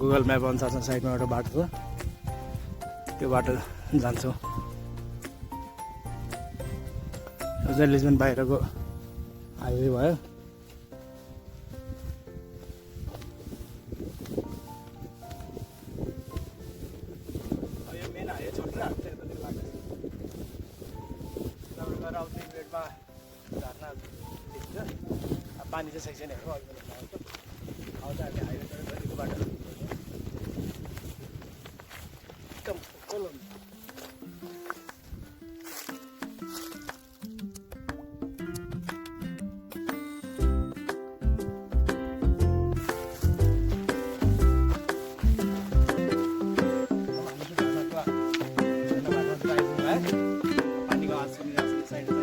Google map अनुसार चाहिँ साइडमा एउटा बाटो छ, त्यो बाटो जान्छौँ। यो चाहिँ लिजबन बाहिरको हाइवे भयो। यो मेन हाइवे छोडेर हामीले यतातिर लाग्छ। त्यहाँबाट गएर आउँदै बेडमा झर्ना देखिन्छ। पानी चाहिँ सेक्सन हेर्नु अघि पनि आउँछ। अब चाहिँ हामी हाइवे गरेको बाटो एकदम खोलो पानीको आवाज सुनिरहेको छ साइडमा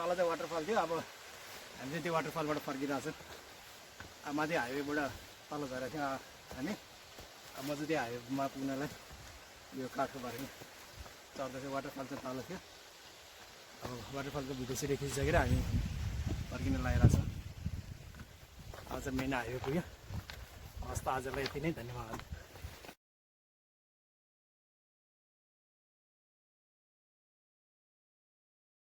तल चाहिँ वाटरफल थियो। अब हामी चाहिँ त्यो वाटरफलबाट फर्किरहेको छौँ। अब माथि हाइवेबाट तल गएर थियो हामी। अब म चाहिँ त्यो हाइवेमा पुग्नलाई यो काठको बारेमा चढ्दा चाहिँ वाटरफल चाहिँ तल थियो। अब वाटरफलको भिडियो सिडियो खिचिसकेर हामी फर्किन लागिरहेको छौँ। अब चाहिँ मेन हाइवे पुग्यो। हस् त आजलाई यति नै, धन्यवाद।